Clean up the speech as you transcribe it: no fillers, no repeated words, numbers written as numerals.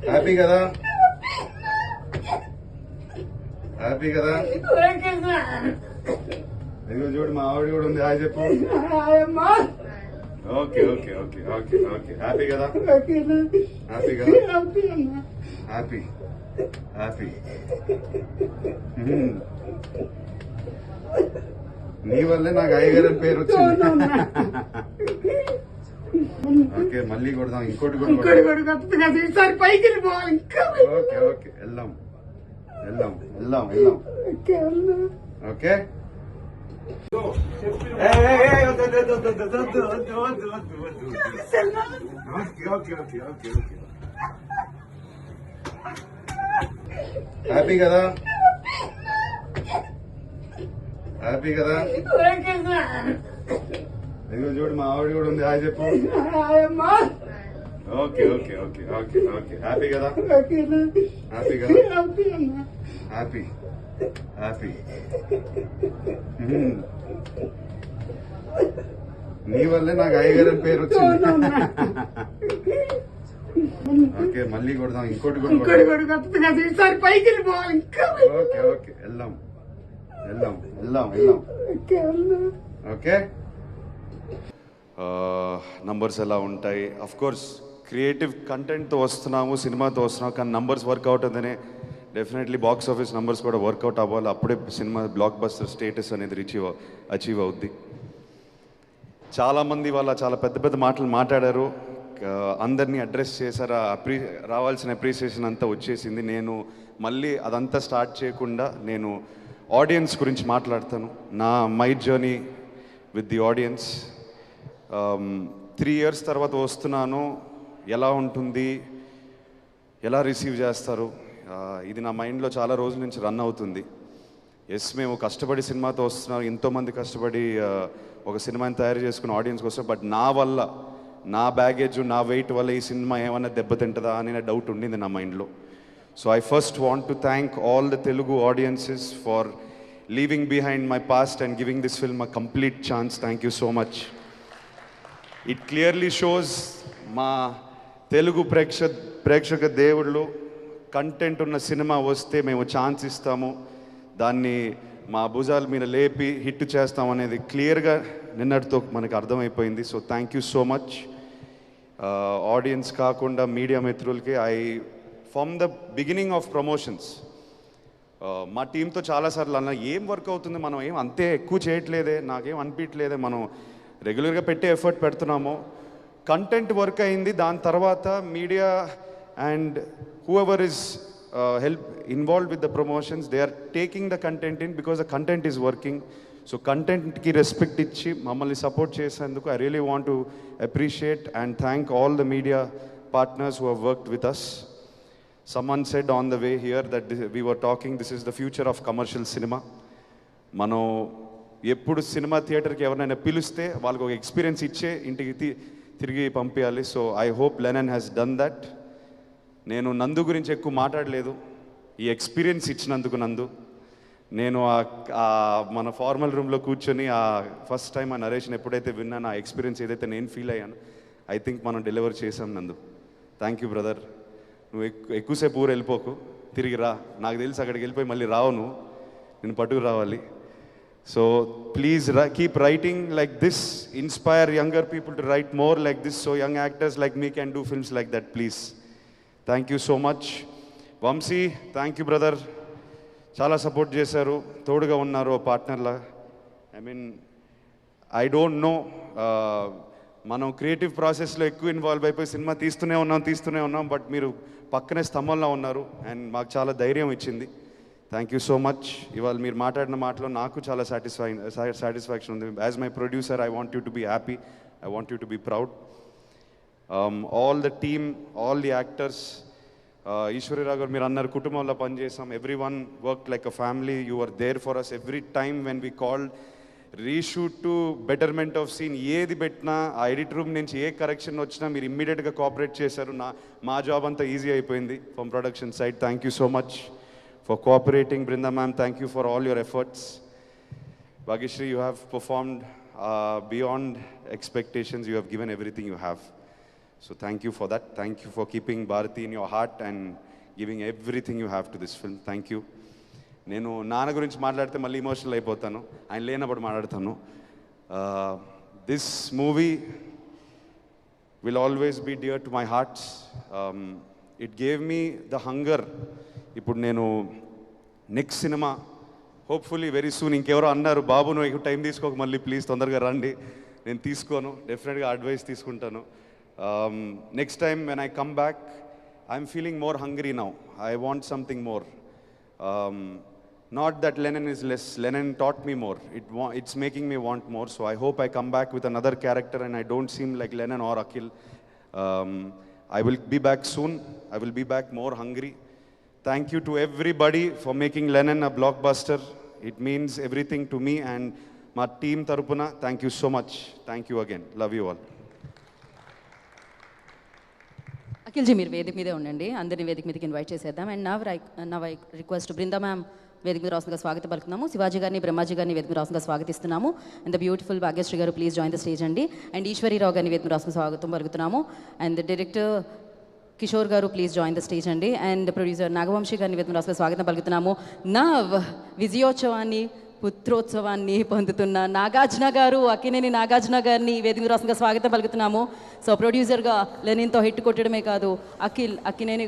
Happy కదా? Happy కదా? ఇదిగో చూడు, మా ఆవిడ కూడా ఉంది. హాయ్ చెప్పు. Okay okay okay okay okay. Happy కదా? హ్యాపీ కదా? Happy happy. నీ వల్లే నాకు అయ్యగారు అని పేరు వచ్చింది. ఓకే, మళ్ళీ కొడదాం. ఇంకోటి కూడా పైకి ఓకే ఓకే. వెళ్దాం వెళ్దాం వెళ్దాం వెళ్దాం. ఓకే. హ్యాపీ కదా? హ్యాపీ కదా? ఇదిగో చూడు, మా ఆవిడ కూడా ఉంది. హాయ్ చెప్పు. Okay okay okay okay okay. Happy కదా? హ్యాపీ కదా? Happy happy. నీ వల్లే నాకు అయ్యగారు అని పేరు వచ్చింది. ఓకే, మళ్ళీ కొడదాం. ఇంకోటి కూడా పైకి ఓకే ఓకే. వెళ్దాం వెళ్దాం వెళ్దాం వెళ్దాం. ఓకే. నంబర్స్ ఎలా ఉంటాయి? అఫ్ కోర్స్ క్రియేటివ్ కంటెంట్తో వస్తున్నాము, సినిమాతో వస్తున్నాము, కానీ నంబర్స్ వర్కౌట్ అవుతుందనే డెఫినెట్లీ బాక్స్ ఆఫీస్ నంబర్స్ కూడా వర్కౌట్ అవ్వాలి. అప్పుడే సినిమా బ్లాక్ బస్టర్ స్టేటస్ అనేది అచీవ్ అవుద్ది. చాలామంది వాళ్ళ చాలా పెద్ద పెద్ద మాటలు మాట్లాడారు, అందరినీ అడ్రస్ చేశారు. రావాల్సిన అప్రిసియేషన్ అంతా వచ్చేసింది. నేను మళ్ళీ అదంతా స్టార్ట్ చేయకుండా నేను ఆడియన్స్ గురించి మాట్లాడతాను. My journey with the audience. 3 years తర్వాత వస్తున్నాను. ఎలా ఉంటుంది, ఎలా రిసీవ్ చేస్తారు, ఇది నా మైండ్లో చాలా రోజుల నుంచి రన్ అవుతుంది. ఎస్, మేము కష్టపడి సినిమాతో వస్తున్నాం, ఎంతోమంది కష్టపడి ఒక సినిమాని తయారు చేసుకున్న ఆడియన్స్కి వస్తాం. బట్ నా వల్ల, నా బ్యాగేజ్, నా వెయిట్ వల్ల ఈ సినిమా ఏమైనా దెబ్బతింటుందా అనే డౌట్ ఉండింది నా మైండ్లో. So I first want to thank all the Telugu audiences for leaving behind my past and giving this film a complete chance. Thank you so much. It clearly shows మా తెలుగు ప్రేక్షక దేవుళ్ళు, కంటెంట్ ఉన్న cinema వస్తే మేము chance ఇస్తాము, దాన్ని మా భుజాల మీద లేపి హిట్ చేస్తాం అనేది క్లియర్గా నిన్నటితో మనకు అర్థమైపోయింది. So thank you so much. Audience కాకుండా మీడియా మిత్రులకి from the beginning of promotions మా టీంతో చాలాసార్లు అన్న, ఏం వర్క్ అవుతుంది, మనం ఏం అంతే ఎక్కువ చేయట్లేదే, నాకేం అనిపించలేదే, మనం రెగ్యులర్గా పెట్టే ఎఫర్ట్ పెడుతున్నాము, కంటెంట్ వర్క్ అయింది. దాని తర్వాత media and whoever is involved with the promotions, they are taking the content in because the content is working. So content ki respect ichi mammalni support chesanduku I really want to appreciate and thank all the media partners who have worked with us. Someone said on the way here that we were talking, this is the future of commercial cinema. Mano ఎప్పుడు cinema థియేటర్కి ఎవరైనా పిలిస్తే వాళ్ళకి ఒక experience ఇచ్చే ఇంటికి తిరిగి పంపించాలి. So I hope Lennon has done that. నేను నందు గురించి ఎక్కువ మాట్లాడలేదు, ఈ ఎక్స్పీరియన్స్ ఇచ్చినందుకు నందు. నేను మన ఫార్మల్ రూమ్లో కూర్చొని ఫస్ట్ టైం ఆ నరేషన్ ఎప్పుడైతే విన్నాను, ఆ ఎక్స్పీరియన్స్ ఏదైతే నేను ఫీల్ అయ్యాను, ఐ థింక్ మనం డెలివర్ చేసాం నందు. Thank you brother. నువ్వు ఎక్కువసేపు ఊరు వెళ్ళిపోకు, తిరిగి రా. నాకు తెలిసి అక్కడికి వెళ్ళిపోయి మళ్ళీ రావు, నేను పట్టుకు రావాలి. So please keep writing like this, inspire younger people to write more like this, so young actors like me can do films like that, please. Thank you so much. Vamsi, thank you brother. Chala support chesaru, toduga unnaru partner la. I mean, I don't know, మనం creative ప్రాసెస్లో ఎక్కువ involve అయిపోయి cinema తీస్తూనే ఉన్నాం, but మీరు పక్కనే స్తంభంలో ఉన్నారు and మాకు చాలా ధైర్యం ఇచ్చింది. Thank you so much. ఇవాళ మీరు మాట్లాడిన మాటలో నాకు చాలా సాటిస్ఫాక్షన్ ఉంది. As my producer I want you to be happy, I want you to be proud. All the team, all the actors, Eshwari Rao గారు మీరు అన్నారు కుటుంబంలో పనిచేసాం, every one work like a family. You are there for us every time when we called. Reshoot to betterment of scene ఏది పెట్టినా, ఆ edit room నుంచి ఏ correction వచ్చినా మీరు ఇమ్మీడియట్గా కోఆపరేట్ చేశారు. మా జాబ్ అంతా ఈజీ అయిపోయింది from production side. Thank you so much for cooperating. Brinda ma'am, thank you for all your efforts. Bhagyashree, you have performed beyond expectations. You have given everything you have. So thank you for that. Thank you for keeping Bharati in your heart and giving everything you have to this film. Thank you. నేను నాన్న గురించి మాట్లాడితే మళ్ళీ emotional అయిపోతాను, ఆయన లేనప్పుడు మాట్లాడతాను. This movie will always be dear to my heart. It gave me the hunger. ఇప్పుడు నేను next cinema hopefully very soon, ఇంకెవరో అన్నారు బాబు నువ్వు ఎక్కువ టైం తీసుకోక మళ్ళీ ప్లీజ్ తొందరగా రండి. నేను తీసుకోను, డెఫినెట్గా అడ్వైస్ తీసుకుంటాను. Next time when I come back I'm feeling more hungry now. I want something more. Not that Lennon is less. Lennon taught me more. It's making me want more. So I hope I come back with another character and I don't seem like Lennon or Akhil. I will be back soon. I will be back more hungry. Thank you to everybody for making Lennon a blockbuster. It means everything to me and my team Tarupuna. Thank you so much. Thank you again. Love you all. అఖిల్జీ మీరు వేదిక మీదే ఉండండి, అందరినీ వేదిక మీదకి invite చేసేద్దాం. And now I request Brinda ma'am వేదిక మీద రాసుగా స్వాగతం పలుకుతున్నాము. శివాజీ గారిని, బ్రహ్మాజీ గారిని వేదిక మీద రాసుగా స్వాగతిస్తున్నాము. అండ్ ద బ్యూటిఫుల్ భాగ్యశ్రీ గారు ప్లీజ్ జాయిన్ ద స్టేజ్ అండి. అండ్ ఈశ్వరీరావు గారిని వేదిక మీద రాసుగా స్వాగతం పలుకుతున్నాము. అండ్ డైరెక్టర్ కిషోర్ గారు ప్లీజ్ జాయిన్ ద స్టేజ్ అండి. అండ్ ప్రొడ్యూసర్ నాగవంశీ గారిని వేదిక మీద రాసుగా స్వాగతం పలుకుతున్నాము. నవ్ విజయోత్సవాన్ని, పుత్రోత్సవాన్ని పొందుతున్న నాగార్జున గారు, అక్కినేని నాగార్జున గారిని వేదిక రాష్ట్రంగా స్వాగతం పలుకుతున్నాము. సో ప్రొడ్యూసర్గా లెనిన్తో హిట్ కొట్టడమే కాదు, అఖినేని